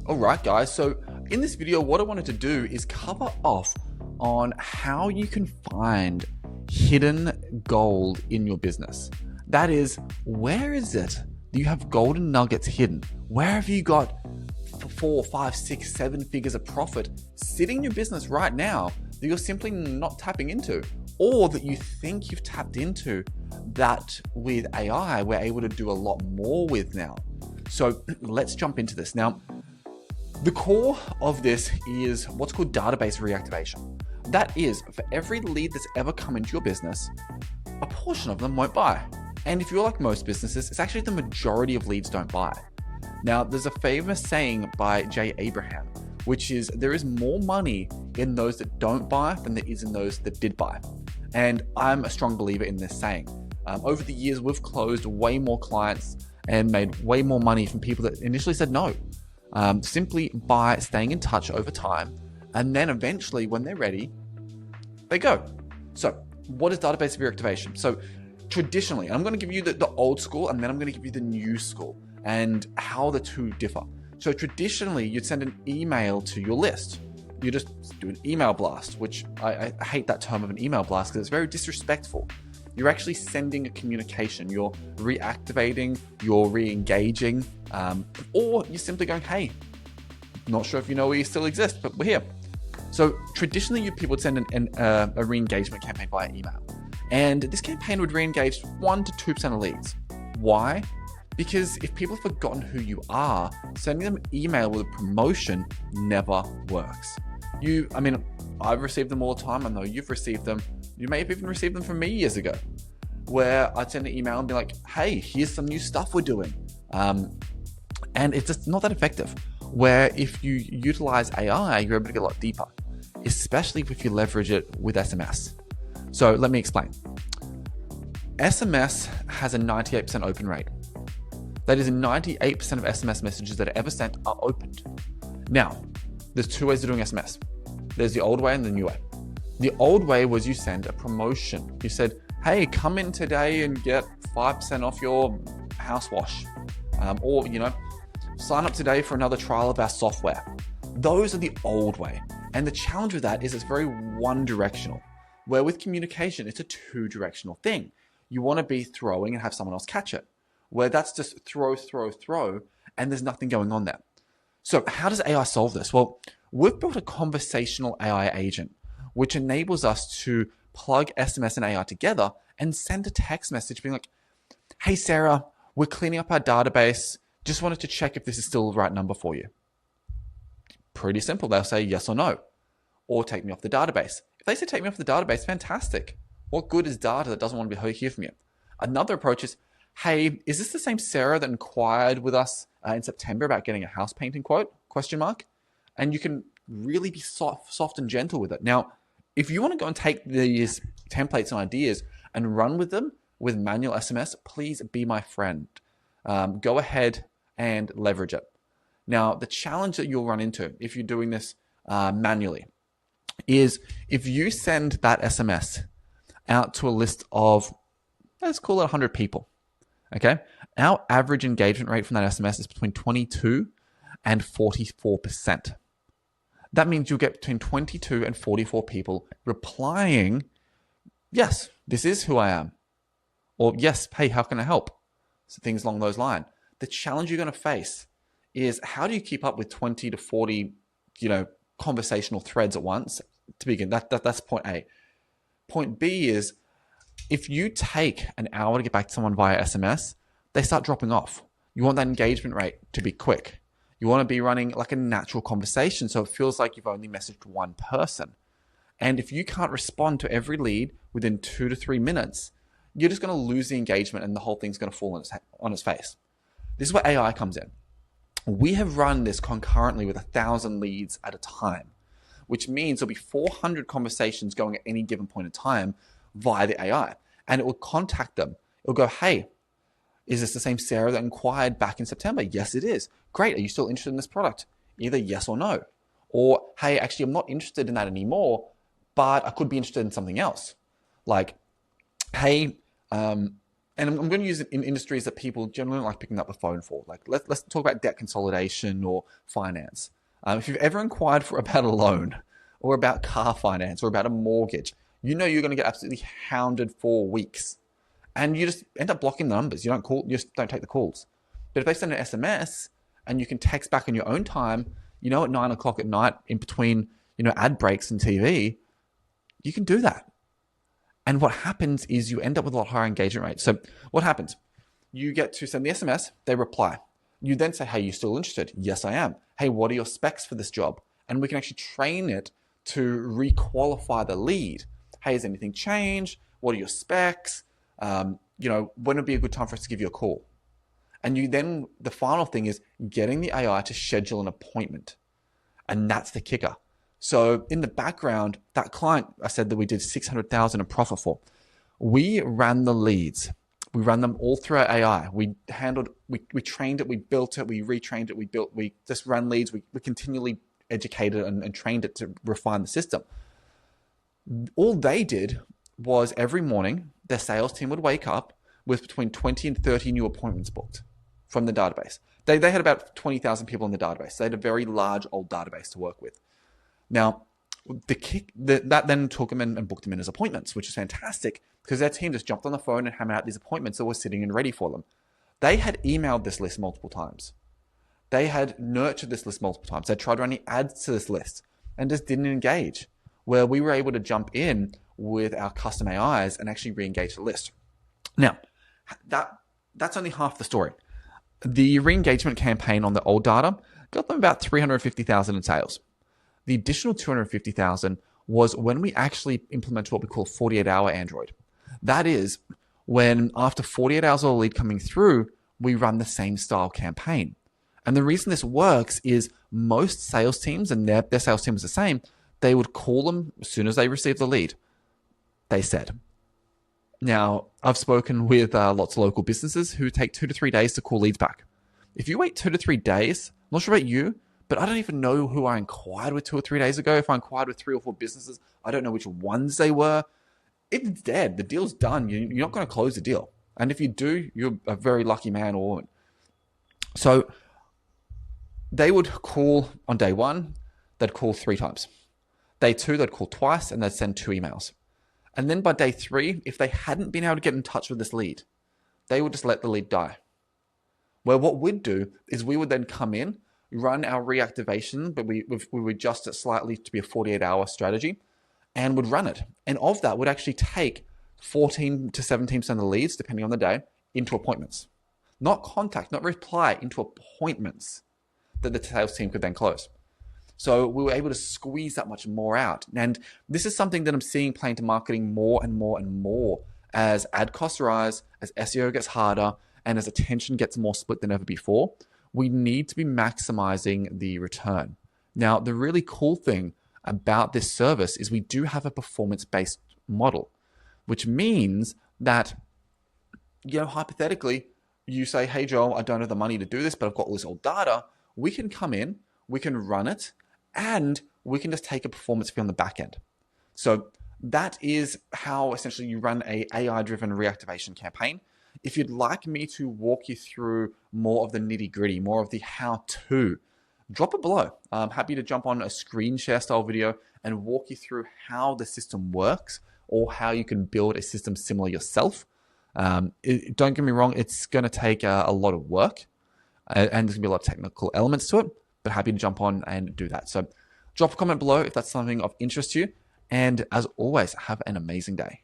All right, guys. So in this video, what I wanted to do is cover off on how you can find hidden gold in your business. That is, where is it that you have golden nuggets hidden? Where have you got 4, 5, 6, 7 figures of profit sitting in your business right now that you're simply not tapping into, or that you think you've tapped into that with AI we're able to do a lot more with now? So let's jump into this. Now, the core of this is what's called database reactivation. That is, for every lead that's ever come into your business, a portion of them won't buy. And if you're like most businesses, it's actually the majority of leads don't buy. Now, there's a famous saying by Jay Abraham, which is there is more money in those that don't buy than there is in those that did buy. And I'm a strong believer in this saying. Over the years, we've closed way more clients and made way more money from people that initially said no. Simply by staying in touch over time, and then eventually when they're ready, they go. So what is database reactivation? So traditionally, and I'm going to give you the old school, and then I'm going to give you the new school and how the two differ. So traditionally, you'd send an email to your list. You just do an email blast, which I hate that term of an email blast because it's very disrespectful. You're actually sending a communication. You're reactivating, you're re-engaging, or you're simply going, hey, not sure if you know we still exist, but we're here. So traditionally, people would send a re-engagement campaign via email. And this campaign would re-engage 1 to 2% of leads. Why? Because if people have forgotten who you are, sending them an email with a promotion never works. I've received them all the time. I know you've received them. You may have even received them from me years ago, where I'd send an email and be like, hey, here's some new stuff we're doing. And it's just not that effective. Where if you utilize AI, you're able to get a lot deeper, especially if you leverage it with SMS. So let me explain. SMS has a 98% open rate. That is, 98% of SMS messages that are ever sent are opened. Now, there's 2 ways of doing SMS. There's the old way and the new way. The old way was you send a promotion. You said, hey, come in today and get 5% off your house wash. Or sign up today for another trial of our software. Those are the old way. And the challenge with that is it's very one-directional. Where with communication, it's a 2-directional thing. You want to be throwing and have someone else catch it. Where that's just throw, and there's nothing going on there. So how does AI solve this? Well, we've built a conversational AI agent, which enables us to plug SMS and AI together and send a text message being like, hey, Sarah, we're cleaning up our database. Just wanted to check if this is still the right number for you. Pretty simple. They'll say yes or no, or take me off the database. If they say take me off the database, fantastic. What good is data that doesn't want to hear from you? Another approach is, hey, is this the same Sarah that inquired with us in September about getting a house painting quote? ? And you can really be soft and gentle with it. Now, if you want to go and take these templates and ideas and run with them with manual SMS, please be my friend. Go ahead and leverage it. Now, the challenge that you'll run into if you're doing this manually is if you send that SMS out to a list of, let's call it 100 people. Okay, our average engagement rate from that SMS is between 22 and 44%. That means you'll get between 22 and 44 people replying, yes, this is who I am. Or yes, hey, how can I help? So things along those lines. The challenge you're going to face is how do you keep up with 20 to 40, conversational threads at once to begin? That's point A. Point B is, if you take an hour to get back to someone via SMS, they start dropping off. You want that engagement rate to be quick. You want to be running like a natural conversation so it feels like you've only messaged one person. And if you can't respond to every lead within 2 to 3 minutes, you're just going to lose the engagement and the whole thing's going to fall on its face. This is where AI comes in. We have run this concurrently with 1,000 leads at a time, which means there'll be 400 conversations going at any given point in time via the AI, and it will contact them. It'll go, hey, is this the same Sarah that inquired back in September? Yes, it is. Great. Are you still interested in this product? Either yes or no. Or, hey, actually, I'm not interested in that anymore, but I could be interested in something else. Like, hey, and I'm going to use it in industries that people generally don't like picking up the phone for. Like let's talk about debt consolidation or finance. If you've ever inquired about a loan or about car finance or about a mortgage, you know you're going to get absolutely hounded for weeks, and you just end up blocking the numbers. You just don't take the calls. But if they send an SMS and you can text back on your own time, you know, at 9 o'clock at night in between, you know, ad breaks and TV, you can do that. And what happens is you end up with a lot higher engagement rate. So what happens? You get to send the SMS, they reply. You then say, hey, you still interested? Yes, I am. Hey, what are your specs for this job? And we can actually train it to re-qualify the lead. Hey, has anything changed? What are your specs? You know, when would be a good time for us to give you a call? And the final thing is getting the AI to schedule an appointment. And that's the kicker. So in the background, that client I said that we did 600,000 in profit for, we ran the leads. We ran them all through our AI. We trained it, we built it, we retrained it, we just ran leads. We continually educated and trained it to refine the system. All they did was every morning, their sales team would wake up with between 20 and 30 new appointments booked from the database. They had about 20,000 people in the database. They had a very large old database to work with. Now, that then took them and booked them in as appointments, which is fantastic because their team just jumped on the phone and hammered out these appointments that were sitting and ready for them. They had emailed this list multiple times. They had nurtured this list multiple times. They tried running ads to this list and just didn't engage, where we were able to jump in with our custom AIs and actually re-engage the list. Now, that's only half the story. The re-engagement campaign on the old data got them about 350,000 in sales. The additional 250,000 was when we actually implemented what we call 48-hour Android. That is when after 48 hours of a lead coming through, we run the same style campaign. And the reason this works is most sales teams, and their sales team is the same, they would call them as soon as they receive the lead. They said. Now, I've spoken with lots of local businesses who take 2 to 3 days to call leads back. If you wait 2 to 3 days, I'm not sure about you, but I don't even know who I inquired with 2 or 3 days ago. If I inquired with 3 or 4 businesses, I don't know which ones they were. It's dead. The deal's done. You're not going to close the deal. And if you do, you're a very lucky man or woman. So they would call on day 1, they'd call 3 times. Day 2, they'd call twice and they'd send 2 emails. And then by day 3, if they hadn't been able to get in touch with this lead, they would just let the lead die. Well, what we'd do is we would then come in, run our reactivation, but we would adjust it slightly to be a 48-hour strategy and would run it. And of that would actually take 14 to 17% of the leads, depending on the day, into appointments. Not contact, not reply, into appointments that the sales team could then close. So we were able to squeeze that much more out. And this is something that I'm seeing play into marketing more and more and more as ad costs rise, as SEO gets harder, and as attention gets more split than ever before. We need to be maximizing the return. Now, the really cool thing about this service is we do have a performance-based model, which means that, you know, hypothetically, you say, hey, Joel, I don't have the money to do this, but I've got all this old data. We can come in, we can run it, and we can just take a performance fee on the back end. So that is how essentially you run a AI-driven reactivation campaign. If you'd like me to walk you through more of the nitty-gritty, more of the how-to, drop it below. I'm happy to jump on a screen share style video and walk you through how the system works or how you can build a system similar yourself. Don't get me wrong, it's going to take a lot of work and there's going to be a lot of technical elements to it, but happy to jump on and do that. So drop a comment below if that's something of interest to you. And as always, have an amazing day.